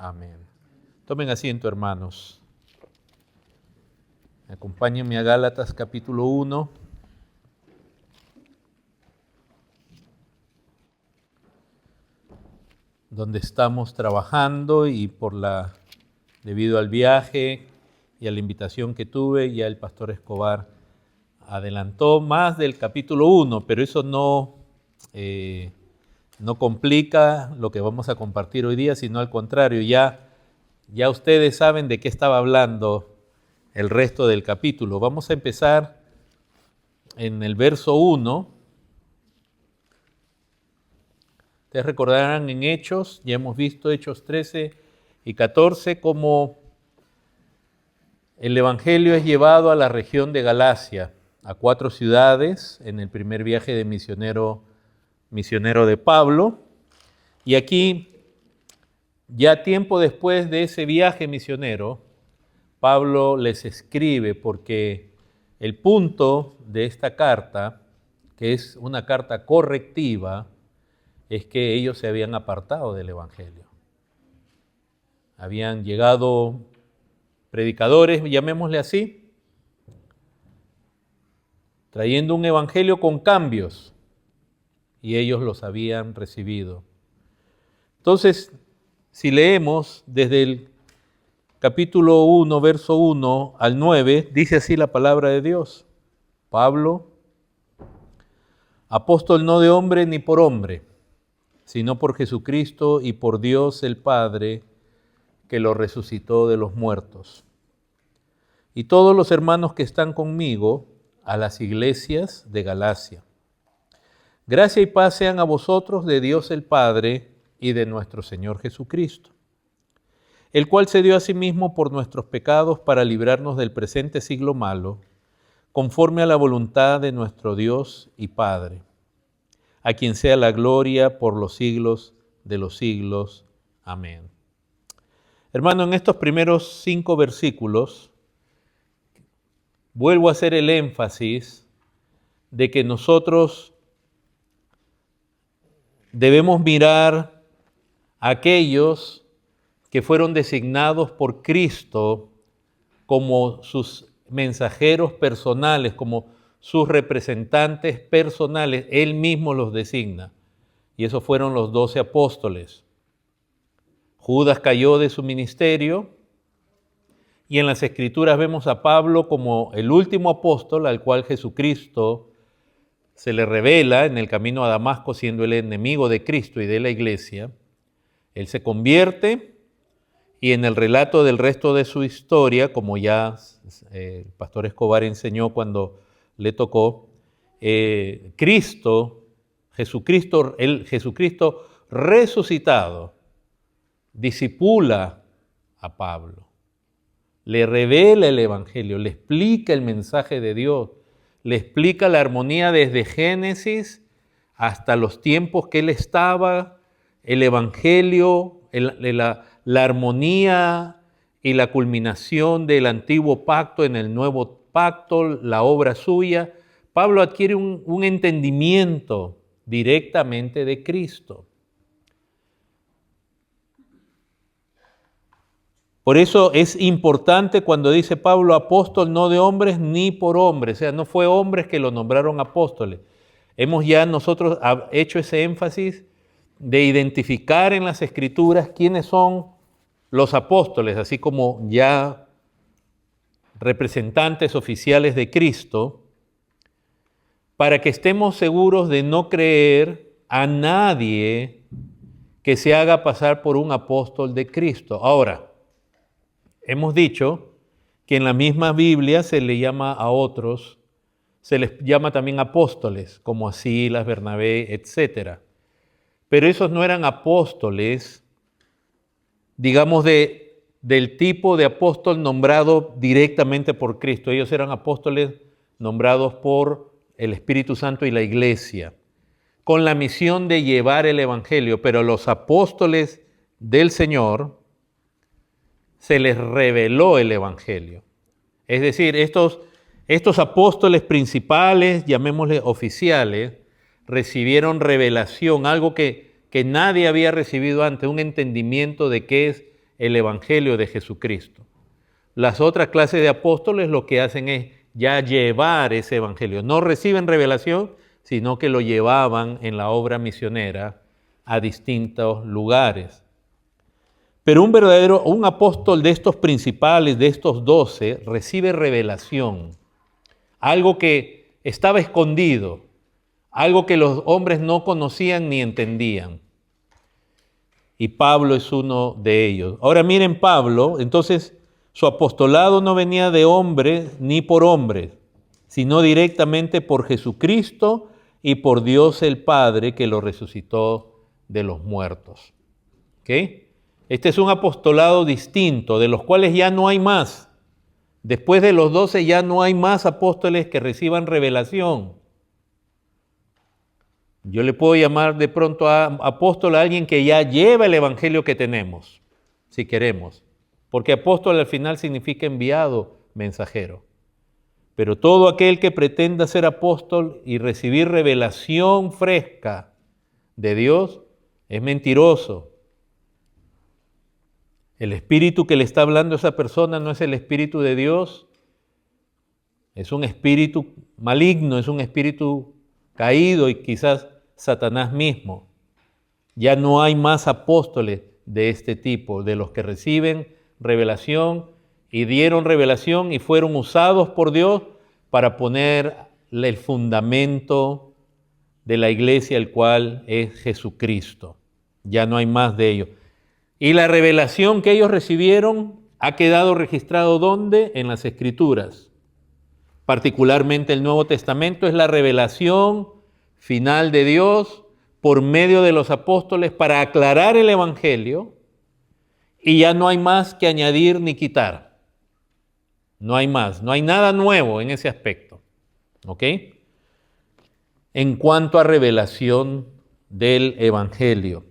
Amén. Tomen asiento, hermanos. Acompáñenme a Gálatas capítulo 1. Donde estamos trabajando y debido al viaje y a la invitación que tuve, ya el pastor Escobar adelantó más del capítulo 1, pero eso no complica lo que vamos a compartir hoy día, sino al contrario, ya ustedes saben de qué estaba hablando el resto del capítulo. Vamos a empezar en el verso 1. Ustedes recordarán en Hechos, ya hemos visto Hechos 13 y 14, cómo el Evangelio es llevado a la región de Galacia, a 4 ciudades, en el primer viaje de misionero de Pablo. Y aquí, ya tiempo después de ese viaje misionero, Pablo les escribe, porque el punto de esta carta, que es una carta correctiva, es que ellos se habían apartado del Evangelio. Habían llegado predicadores, llamémosle así, trayendo un Evangelio con cambios, y ellos los habían recibido. Entonces, si leemos desde el capítulo 1, verso 1 al 9, dice así la palabra de Dios. Pablo, apóstol no de hombre ni por hombre, sino por Jesucristo y por Dios el Padre, que lo resucitó de los muertos. Y todos los hermanos que están conmigo a las iglesias de Galacia. Gracia y paz sean a vosotros de Dios el Padre y de nuestro Señor Jesucristo, el cual se dio a sí mismo por nuestros pecados para librarnos del presente siglo malo, conforme a la voluntad de nuestro Dios y Padre, a quien sea la gloria por los siglos de los siglos. Amén. Hermano, en estos primeros 5 versículos, vuelvo a hacer el énfasis de que nosotros debemos mirar a aquellos que fueron designados por Cristo como sus mensajeros personales, como sus representantes personales. Él mismo los designa. Y esos fueron los 12 apóstoles. Judas cayó de su ministerio y en las Escrituras vemos a Pablo como el último apóstol al cual Jesucristo se le revela en el camino a Damasco, siendo el enemigo de Cristo y de la iglesia. Él se convierte y en el relato del resto de su historia, como ya el pastor Escobar enseñó cuando le tocó, Jesucristo resucitado, discipula a Pablo, le revela el Evangelio, le explica el mensaje de Dios, le explica la armonía desde Génesis hasta los tiempos que él estaba, el Evangelio, la armonía y la culminación del antiguo pacto en el nuevo pacto, la obra suya. Pablo adquiere un entendimiento directamente de Cristo. Por eso es importante cuando dice Pablo, apóstol no de hombres ni por hombres, o sea, no fue hombres que lo nombraron apóstoles. Hemos ya nosotros hecho ese énfasis de identificar en las Escrituras quiénes son los apóstoles, así como ya representantes oficiales de Cristo, para que estemos seguros de no creer a nadie que se haga pasar por un apóstol de Cristo. Ahora, hemos dicho que en la misma Biblia se le llama a otros, se les llama también apóstoles, como a Silas, Bernabé, etc. Pero esos no eran apóstoles, digamos, del tipo de apóstol nombrado directamente por Cristo. Ellos eran apóstoles nombrados por el Espíritu Santo y la Iglesia, con la misión de llevar el Evangelio. Pero los apóstoles del Señor se les reveló el Evangelio. Es decir, estos apóstoles principales, llamémosle oficiales, recibieron revelación, algo que nadie había recibido antes, un entendimiento de qué es el Evangelio de Jesucristo. Las otras clases de apóstoles lo que hacen es ya llevar ese Evangelio. No reciben revelación, sino que lo llevaban en la obra misionera a distintos lugares. Pero un apóstol de estos principales, de estos 12, recibe revelación. Algo que estaba escondido, algo que los hombres no conocían ni entendían. Y Pablo es uno de ellos. Ahora miren Pablo, entonces su apostolado no venía de hombres ni por hombres, sino directamente por Jesucristo y por Dios el Padre que lo resucitó de los muertos. ¿Ok? Este es un apostolado distinto, de los cuales ya no hay más. Después de los 12 ya no hay más apóstoles que reciban revelación. Yo le puedo llamar de pronto a apóstol a alguien que ya lleva el evangelio que tenemos, si queremos. Porque apóstol al final significa enviado, mensajero. Pero todo aquel que pretenda ser apóstol y recibir revelación fresca de Dios es mentiroso. El espíritu que le está hablando a esa persona no es el espíritu de Dios, es un espíritu maligno, es un espíritu caído y quizás Satanás mismo. Ya no hay más apóstoles de este tipo, de los que reciben revelación y dieron revelación y fueron usados por Dios para poner el fundamento de la iglesia, el cual es Jesucristo. Ya no hay más de ellos. Y la revelación que ellos recibieron ha quedado registrado ¿dónde? En las Escrituras. Particularmente el Nuevo Testamento es la revelación final de Dios por medio de los apóstoles para aclarar el Evangelio, y ya no hay más que añadir ni quitar. No hay más, no hay nada nuevo en ese aspecto. ¿Ok? En cuanto a revelación del Evangelio.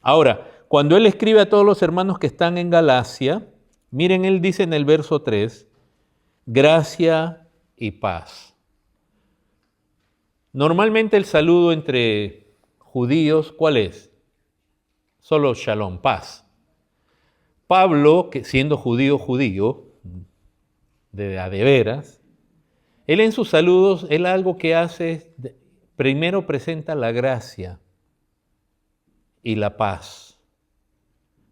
Ahora, cuando él escribe a todos los hermanos que están en Galacia, miren, él dice en el verso 3, gracia y paz. Normalmente el saludo entre judíos, ¿cuál es? Solo shalom, paz. Pablo, que siendo judío, de veras, él en sus saludos, él algo que hace es, primero presenta la gracia y la paz.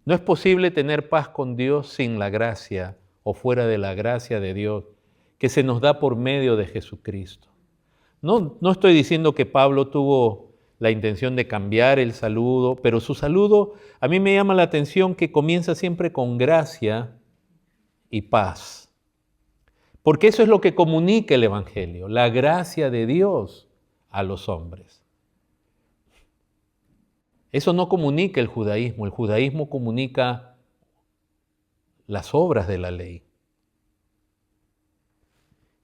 No es posible tener paz con Dios sin la gracia o fuera de la gracia de Dios que se nos da por medio de Jesucristo. No estoy diciendo que Pablo tuvo la intención de cambiar el saludo, pero su saludo a mí me llama la atención que comienza siempre con gracia y paz. Porque eso es lo que comunica el Evangelio, la gracia de Dios a los hombres. Eso no comunica el judaísmo comunica las obras de la ley.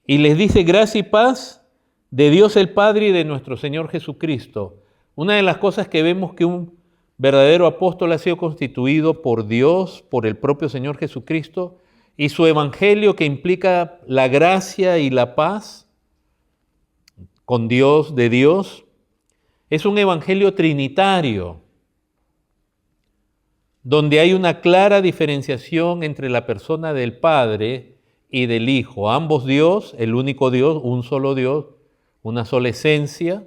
Y les dice gracia y paz de Dios el Padre y de nuestro Señor Jesucristo. Una de las cosas que vemos que un verdadero apóstol ha sido constituido por Dios, por el propio Señor Jesucristo, y su evangelio que implica la gracia y la paz con Dios, de Dios, es un evangelio trinitario, donde hay una clara diferenciación entre la persona del Padre y del Hijo. Ambos Dios, el único Dios, un solo Dios, una sola esencia,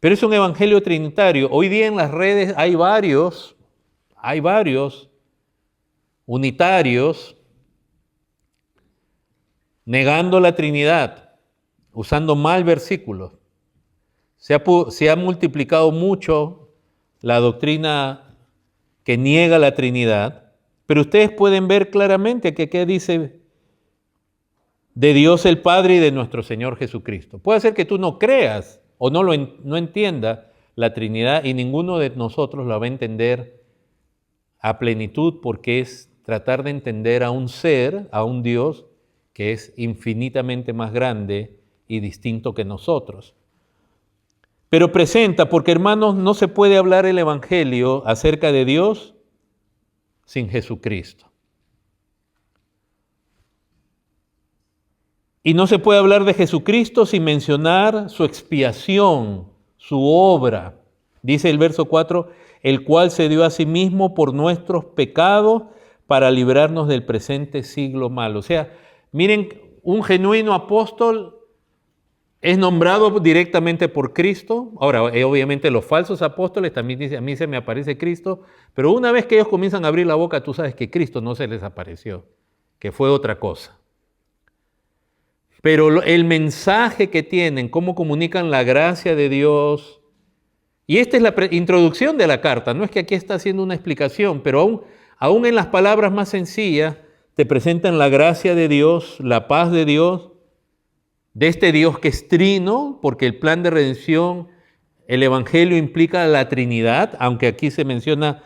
pero es un evangelio trinitario. Hoy día en las redes hay varios unitarios negando la Trinidad, usando mal versículos. Se ha multiplicado mucho la doctrina que niega la Trinidad, pero ustedes pueden ver claramente que ¿qué dice? De Dios el Padre y de nuestro Señor Jesucristo. Puede ser que tú no creas o no entiendas la Trinidad y ninguno de nosotros la va a entender a plenitud porque es tratar de entender a un ser, a un Dios que es infinitamente más grande y distinto que nosotros. Pero presenta, porque hermanos, no se puede hablar el Evangelio acerca de Dios sin Jesucristo. Y no se puede hablar de Jesucristo sin mencionar su expiación, su obra. Dice el verso 4, el cual se dio a sí mismo por nuestros pecados para librarnos del presente siglo malo. O sea, miren, un genuino apóstol es nombrado directamente por Cristo. Ahora, obviamente los falsos apóstoles también dicen, a mí se me aparece Cristo, pero una vez que ellos comienzan a abrir la boca, tú sabes que Cristo no se les apareció, que fue otra cosa. Pero el mensaje que tienen, cómo comunican la gracia de Dios, y esta es la introducción de la carta, no es que aquí está haciendo una explicación, pero aún en las palabras más sencillas te presentan la gracia de Dios, la paz de Dios, de este Dios que es trino, porque el plan de redención, el Evangelio implica la Trinidad, aunque aquí se menciona